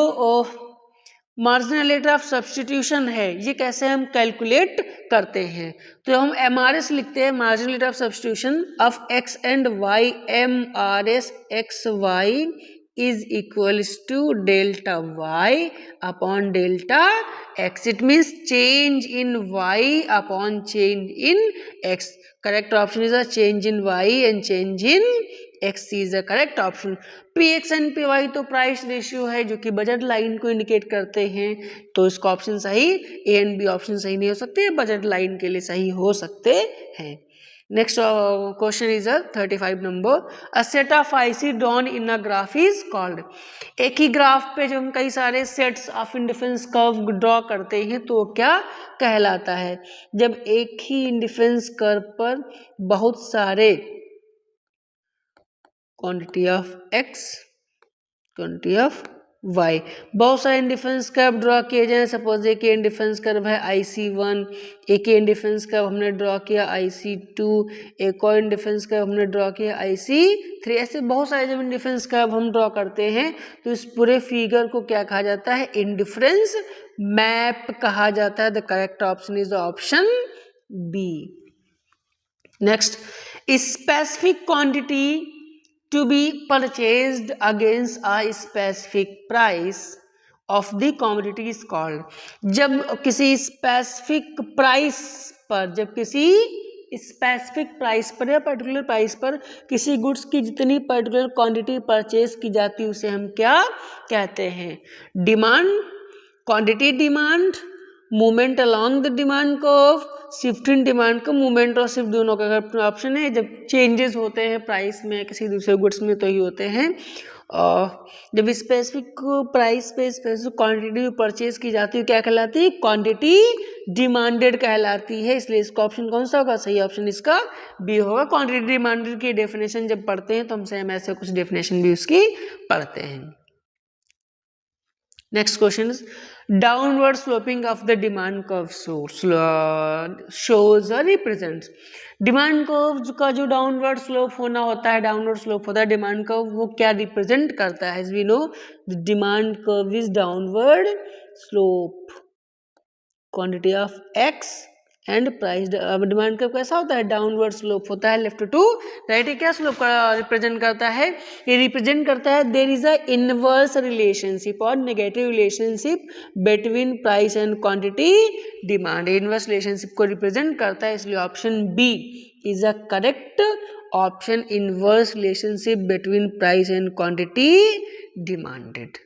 मार्जिनल रेट ऑफ सब्स्टिट्यूशन है ये कैसे हम कैलकुलेट करते हैं, तो हम MRS लिखते हैं, marginal rate of substitution of x and y, MRS X Y is equals to delta y upon delta x. It means change in y upon change in x. Correct option is a change in y and change in x is a correct option. px and py तो price ratio है जो कि budget line को indicate करते हैं, तो इसका option सही ए एंड बी ऑप्शन सही नहीं हो सकते, बजट लाइन के लिए सही हो सकते हैं। Next question is 35 number, a set of IC drawn in a graph is called. एक ही ग्राफ पे जो हम कई सारे sets of indifference curve draw करते हैं तो क्या कहलाता है, जब एक ही इंडिफरेंस कर्व पर बहुत सारे quantity of x quantity of y बहुत सारे इंडिफरेंस कर्व ड्रॉ किए जाए। सपोज एक इंडिफरेंस कर्व है IC1, एक इंडिफरेंस कर्व हमने ड्रॉ किया IC2, एक और इंडिफरेंस कर्व हमने ड्रॉ किया IC3। ऐसे बहुत सारे जब इंडिफरेंस कर्व हम ड्रॉ करते हैं तो इस पूरे फिगर को क्या कहा जाता है, इंडिफरेंस मैप कहा जाता है। The correct option is option B. Next, specific quantity to be purchased against a specific price of the commodity is called। जब किसी स्पेसिफिक प्राइस पर, जब किसी स्पेसिफिक प्राइस पर या पर्टिकुलर प्राइस पर किसी गुड्स की जितनी पर्टिकुलर क्वांटिटी परचेज की जाती है उसे हम क्या कहते हैं, demand, quantity demand, movement along the demand curve, shift in demand का मूवमेंट और शिफ्ट दोनों का अगर ऑप्शन है। जब चेंजेस होते हैं प्राइस में किसी दूसरे गुड्स में तो ही होते हैं। जब स्पेसिफिक प्राइस पे स्पेसिफिक क्वांटिटी परचेज की जाती है क्या कहलाती है, क्वांटिटी डिमांडेड कहलाती है, इसलिए इसका ऑप्शन कौन सा होगा, सही ऑप्शन इसका बी होगा। क्वांटिटी डिमांडेड की डेफिनेशन जब पढ़ते हैं तो हम सेम ऐसे कुछ डेफिनेशन भी उसकी पढ़ते हैं। Next question, downward sloping of the demand curve shows और रिप्रेजेंट्स। डिमांड कर्व का जो डाउनवर्ड स्लोप होना होता है, डाउनवर्ड स्लोप होता है डिमांड कर्व, वो क्या रिप्रेजेंट करता है, as we know the demand curve is downward slope quantity of x and price. Demand curve कैसा होता है, डाउनवर्ड स्लोप होता है, लेफ्ट टू राइट। क्या स्लोप का रिप्रेजेंट करता है, ये रिप्रेजेंट करता है there is a inverse relationship और negative relationship between price and quantity demand. Inverse relationship को रिप्रेजेंट करता है, इसलिए option B is a correct option, inverse relationship between price and quantity demanded.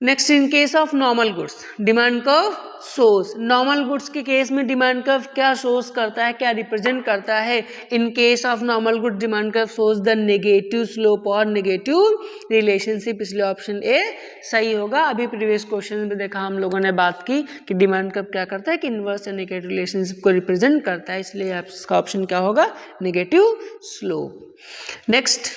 Next, in case of normal goods demand curve shows. Normal goods के case में demand curve क्या shows करता है, क्या रिप्रेजेंट करता है, in case of normal goods demand curve shows the negative slope और negative relationship, इसलिए ऑप्शन ए सही होगा। अभी प्रीवियस क्वेश्चन में देखा हम लोगों ने बात की कि डिमांड कर्व क्या करता है कि इनवर्स या नेगेटिव रिलेशनशिप को रिप्रेजेंट करता है, इसलिए इसका ऑप्शन क्या होगा, negative slope. Next,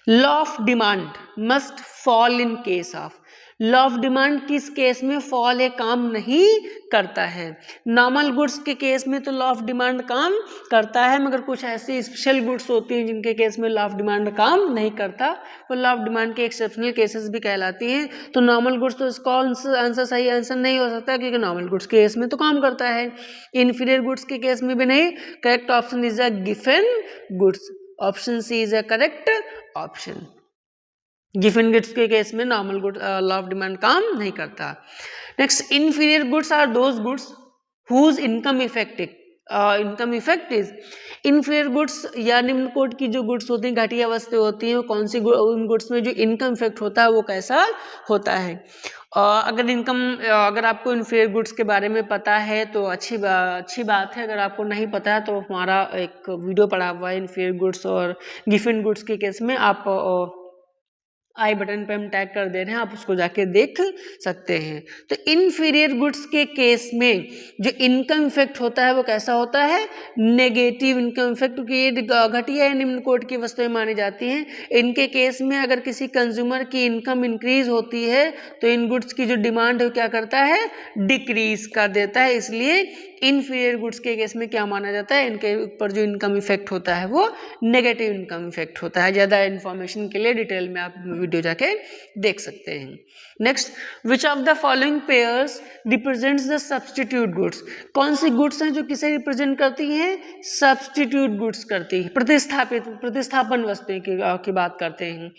law of demand must fall in case of. Law of demand किस केस में फॉल है, काम नहीं करता है। नॉर्मल गुड्स के केस में तो लॉ ऑफ डिमांड काम करता है, मगर कुछ ऐसी स्पेशल गुड्स होती हैं जिनके केस में लॉ ऑफ डिमांड काम नहीं करता, वो लॉ ऑफ डिमांड के एक्सेप्शनल केसेस भी कहलाती हैं। तो नॉर्मल गुड्स तो इसका आंसर सही आंसर नहीं हो सकता, क्योंकि नॉर्मल गुड्स के केस में तो काम करता है। इन्फीरियर गुड्स के केस में भी नहीं। करेक्ट ऑप्शन इज अ गिवन goods, option C is a correct option. गिवन गुड्स के केस में normal good law of demand काम नहीं करता। Next, inferior goods are those goods whose income effect is inferior goods या निम्न कोट की जो गुड्स होती हैं, घटिया वस्तुएं होती हैं, वो कौन सी उन गुड्स में जो इनकम इफेक्ट होता है वो कैसा होता है। अगर आपको इन्फीरियर गुड्स के बारे में पता है तो अच्छी बात है। अगर आपको नहीं पता है तो हमारा एक वीडियो पड़ा हुआ है इन्फीरियर गुड्स और गिवन गुड्स के केस में, आप आई बटन पे हम टैग कर दे रहे हैं, आप उसको जाके देख सकते हैं। तो इन्फीरियर गुड्स के केस में जो इनकम इफेक्ट होता है वो कैसा होता है, नेगेटिव इनकम इफेक्ट, क्योंकि ये घटिया या निम्न कोट की वस्तुएं मानी जाती हैं। इनके केस में अगर किसी कंज्यूमर की इनकम इंक्रीज होती है तो इन गुड्स की जो डिमांड है क्या करता है, डिक्रीज कर देता है। इसलिए इन्फीरियर गुड्स के केस में क्या माना जाता है, इनके ऊपर जो इनकम इफेक्ट होता है वो नेगेटिव इनकम इफेक्ट होता है। ज़्यादा इन्फॉर्मेशन के लिए डिटेल में आप वीडियो जाके देख सकते हैं। Next, which of the following pairs represents the substitute goods, कौन सी गुड्स हैं जो किसे रिप्रेजेंट करती हैं, सब्सटीट्यूट गुड्स करती है, प्रतिस्थापन वस्तुएं की बात करते हैं।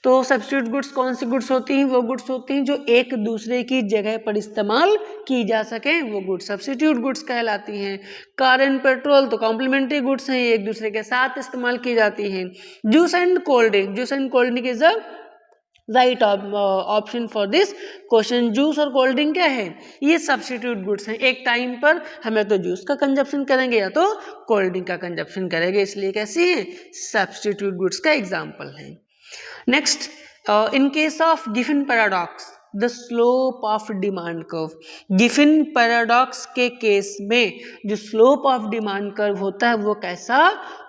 तो सब्सटीट्यूट गुड्स कौन सी गुड्स होती हैं, वो गुड्स होती हैं जो एक दूसरे की जगह पर इस्तेमाल की जा सके, वो गुड्स सब्सटीट्यूट गुड्स कहलाती हैं। कार एंड पेट्रोल तो कॉम्प्लीमेंट्री गुड्स हैं, एक दूसरे के साथ इस्तेमाल की जाती हैं। Juice and cold drink is a right option for this question. Juice और कोल्ड ड्रिंक क्या है, ये सब्सटीट्यूट गुड्स हैं। एक टाइम पर हमें तो जूस का कंजप्शन करेंगे या तो कोल्ड ड्रिंक का कंजप्शन करेंगे, इसलिए कैसी है, सब्सटीट्यूट गुड्स का एग्जाम्पल है। Next, in case of given paradox the slope of demand curve, given paradox के केस में जो स्लोप ऑफ डिमांड कर्व होता है वो कैसा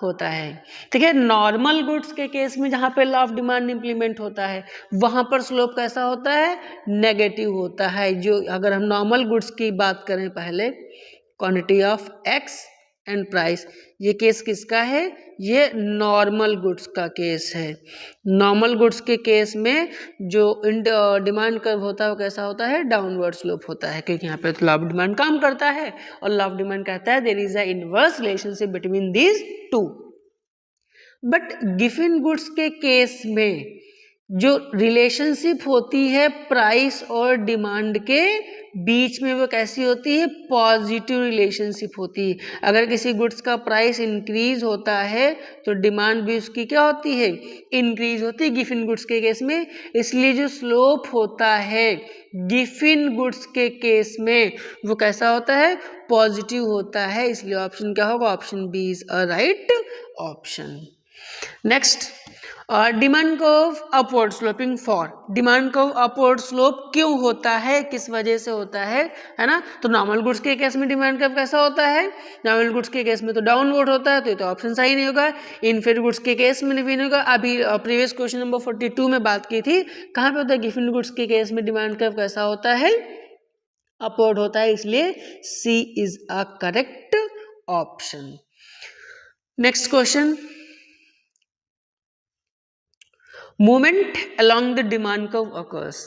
होता है। ठीक है, नॉर्मल गुड्स के केस में जहाँ पे लॉ ऑफ डिमांड इंप्लीमेंट होता है वहाँ पर स्लोप कैसा होता है, नेगेटिव होता है। जो अगर हम नॉर्मल गुड्स की बात करें, पहले quantity of X and price, ये केस किसका है, ये नॉर्मल गुड्स का केस है। नॉर्मल गुड्स के केस में जो डिमांड कर्व होता है वो कैसा होता है, डाउनवर्ड स्लोप होता है, क्योंकि यहाँ पे तो लॉ ऑफ डिमांड काम करता है और लॉ ऑफ डिमांड कहता है there is a inverse relationship between these two. But गिवन गुड्स के केस में जो रिलेशनशिप होती है प्राइस और डिमांड के बीच में वो कैसी होती है, पॉजिटिव रिलेशनशिप होती है। अगर किसी गुड्स का प्राइस इंक्रीज होता है तो डिमांड भी उसकी क्या होती है, इंक्रीज होती है गिवन गुड्स के केस में। इसलिए जो स्लोप होता है गिवन गुड्स के केस में वो कैसा होता है, पॉजिटिव होता है। इसलिए ऑप्शन क्या होगा, option B is a right option. Next, demand curve upward sloping for, demand curve upward slope क्यों होता है, किस वजह से होता है ना। तो नॉर्मल गुड्स के केस में डिमांड कर्व कैसा होता है, नॉर्मल गुड्स के केस में तो डाउनवर्ड होता है, तो ये तो ऑप्शन सही नहीं होगा। इनफीरियर गुड्स के केस में नहीं होगा। अभी प्रीवियस क्वेश्चन नंबर 42 में बात की थी, कहाँ पे होता है, गिवन गुड्स के केस में डिमांड कर्व कैसा होता है, अपवर्ड होता है। इसलिए C is a correct option. Next question, movement along the demand curve occurs,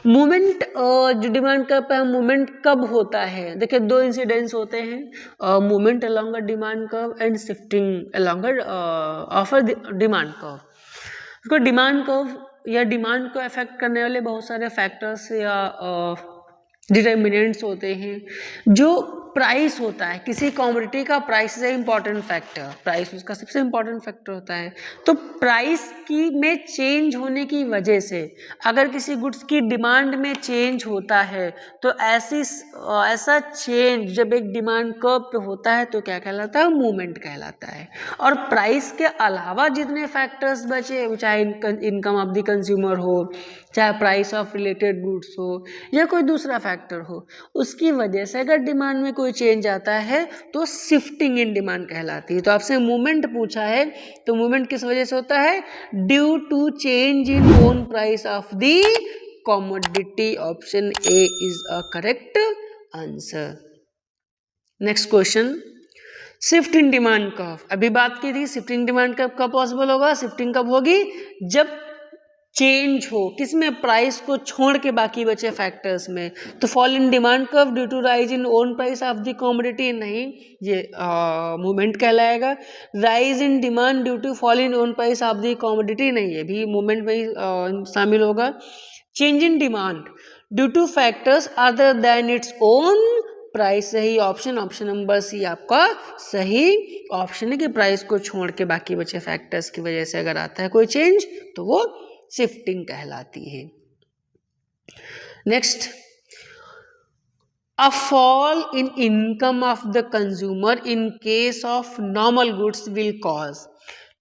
movement जो डिमांड कर्व पे मूवमेंट कब होता है, देखिए दो इंसिडेंट्स होते हैं, movement along the demand curve and shifting along of demand curve. इसको डिमांड कर्व या डिमांड को अफेक्ट करने वाले बहुत सारे फैक्टर्स या डिटर्मिनेंट्स होते हैं। जो प्राइस होता है, किसी कॉमोडिटी का price is important factor, price उसका सबसे इंपॉर्टेंट फैक्टर होता है। तो प्राइस की में चेंज होने की वजह से अगर किसी गुड्स की डिमांड में चेंज होता है तो ऐसा चेंज जब एक डिमांड कर्व पे होता है तो क्या कहलाता है, मूवमेंट कहलाता है। और प्राइस के अलावा जितने फैक्टर्स बचे, चाहे इनकम ऑफ द कंज्यूमर हो, चाहे प्राइस ऑफ रिलेटेड गुड्स हो या कोई दूसरा फैक्टर हो, उसकी वजह से अगर डिमांड में कोई चेंज आता है तो शिफ्टिंग इन डिमांड कहलाती है। तो आपसे मूवमेंट पूछा है तो मूवमेंट किस वजह से होता है, due to change in own price of the commodity. Option A is a correct answer. Next question, shift in demand curve. अभी बात की थी शिफ्टिंग डिमांड कर्व कब पॉसिबल होगा, शिफ्टिंग कब होगी, जब चेंज हो किसमें, प्राइस को छोड़ के बाकी बचे फैक्टर्स में। तो fall in demand curve due to rise in own price of the commodity, नहीं, ये मूवमेंट कहलाएगा। Rise in demand due to fall in own price of the commodity, नहीं, ये भी मूवमेंट में ही शामिल होगा। Change in demand due to factors other than its own price, सही ऑप्शन, ऑप्शन नंबर सी आपका सही ऑप्शन है कि प्राइस को छोड़ के बाकी बचे फैक्टर्स की वजह से अगर आता है कोई चेंज तो वो शिफ्टिंग कहलाती है। Next, a fall in income of the consumer in case of normal goods will cause.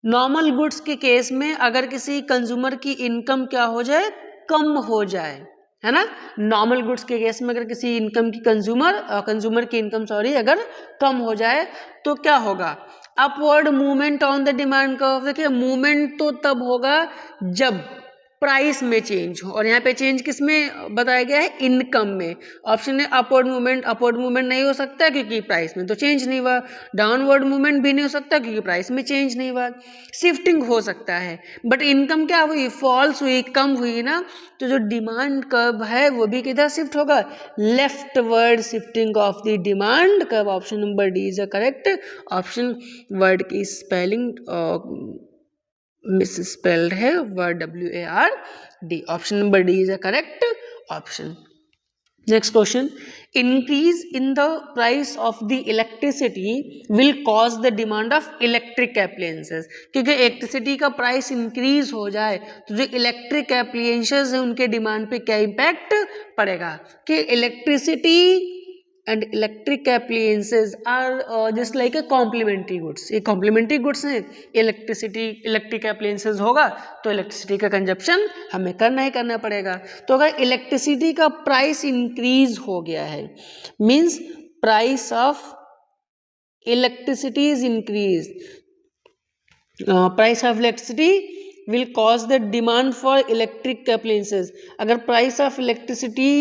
Normal goods के केस में अगर किसी कंज्यूमर की इनकम क्या हो जाए, कम हो जाए, है ना। नॉर्मल गुड्स के केस में अगर किसी इनकम की कंज्यूमर की इनकम अगर कम हो जाए तो क्या होगा, upward movement on the demand curve. देखिए मूवमेंट तो तब होगा जब प्राइस में चेंज हो, और यहाँ पे चेंज किस में बताया गया है, इनकम में। ऑप्शन है अपवर्ड मूवमेंट नहीं हो सकता क्योंकि प्राइस में तो चेंज नहीं हुआ। डाउनवर्ड मूवमेंट भी नहीं हो सकता क्योंकि प्राइस में चेंज नहीं हुआ। शिफ्टिंग हो सकता है बट इनकम क्या हुई, फॉल्स हुई, कम हुई ना, तो जो डिमांड कर्व है वो भी किधर शिफ्ट होगा, leftward shifting of the demand curve. Option number D is a correct option. Word की स्पेलिंग मिस स्पेल्ड है, word WARD। Option number D is a correct option. Next question, increase in the price of the electricity will cause the demand of electric appliances. क्योंकि electricity का price increase हो जाए तो जो electric appliances है उनके demand पे क्या इम्पैक्ट पड़ेगा, कि electricity and electric appliances are just like a complementary goods. ये कॉम्प्लीमेंट्री गुड्स हैं। इलेक्ट्रिक एप्लायंसेस होगा तो इलेक्ट्रिसिटी का कंजप्शन हमें करना ही करना पड़ेगा। तो अगर इलेक्ट्रिसिटी का प्राइस इंक्रीज हो गया है, means price of electricity is increase, price of electricity will cause the demand for electric appliances। अगर प्राइस ऑफ इलेक्ट्रिसिटी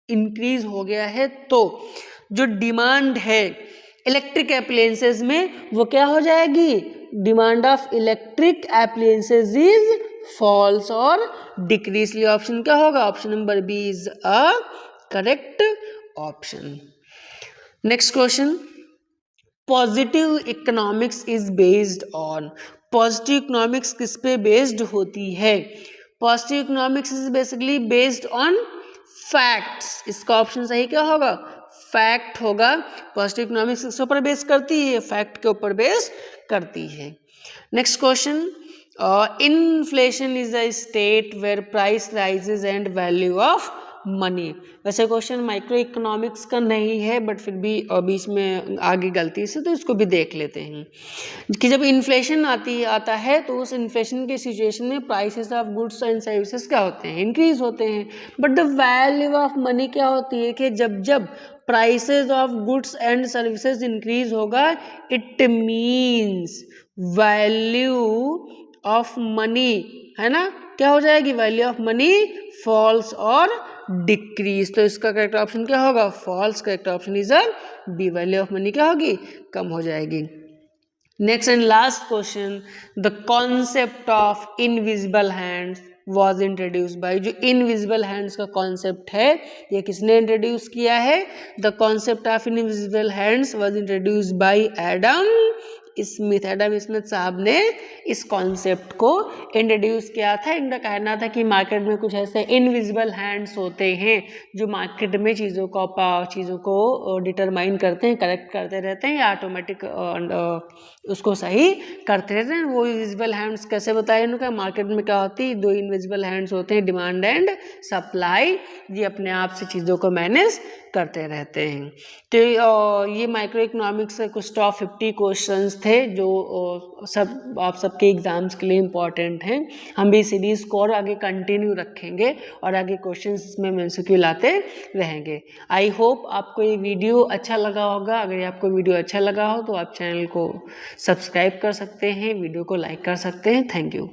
इंक्रीज हो गया है तो जो डिमांड है इलेक्ट्रिक एप्लायंसेस में वो क्या हो जाएगी, demand of electric appliances is falls और डिक्रीज। ऑप्शन क्या होगा, option number B is a correct option. Next question, positive economics is based on. Positive economics किस पे बेस्ड होती है, positive economics is basically based on facts. इसका option सही क्या होगा, फैक्ट होगा। पॉजिटिव इकोनॉमिक्स किस ऊपर बेस करती है, फैक्ट के ऊपर बेस करती है। Next question, inflation is a state where price rises and value of money. वैसे क्वेश्चन माइक्रो इकोनॉमिक्स का नहीं है बट फिर भी बीच में आगे गलती से, तो इसको भी देख लेते हैं कि जब इन्फ्लेशन आता है तो उस इन्फ्लेशन के सिचुएशन में prices of goods and services क्या होते हैं, इंक्रीज होते हैं। But the value of money क्या होती है कि जब prices of goods and services increase होगा, it means value of money, है ना, क्या हो जाएगी, वैल्यू ऑफ मनी फॉल्स और डिक्रीज। तो इसका करेक्ट ऑप्शन क्या होगा, falls. Correct option is B, value of money क्या होगी, कम हो जाएगी। Next and last question, the concept of invisible hands was introduce by. जो इनविजिबल हैंड्स का कॉन्सेप्ट है ये किसने इंट्रोड्यूस किया है, the concept of invisible hands was introduce by Adam Smith. Adam Smith साहब ने इस कॉन्सेप्ट को इंट्रोड्यूस किया था। इनका कहना था कि मार्केट में कुछ ऐसे इनविजिबल हैंड्स होते हैं जो मार्केट में चीज़ों को डिटरमाइन करते हैं, करेक्ट करते रहते हैं या ऑटोमेटिक उसको सही करते रहते हैं। वो इनविजिबल हैंड्स कैसे बताए उनका, मार्केट में क्या होती है, दो इनविजिबल हैंड्स होते हैं, डिमांड एंड सप्लाई। ये अपने आप से चीज़ों को मैनेज करते रहते हैं। तो ये माइक्रो इकोनॉमिक्स से कुछ टॉप 50 क्वेश्चंस थे जो सब आप सबके एग्जाम्स के लिए इम्पॉर्टेंट हैं। हम भी सीरीज़ को और आगे कंटिन्यू रखेंगे और आगे क्वेश्चंस इसमें MCQ लाते रहेंगे। आई होप आपको ये वीडियो अच्छा लगा होगा। अगर आपको वीडियो अच्छा लगा हो तो आप चैनल को सब्सक्राइब कर सकते हैं, वीडियो को लाइक कर सकते हैं। Thank you.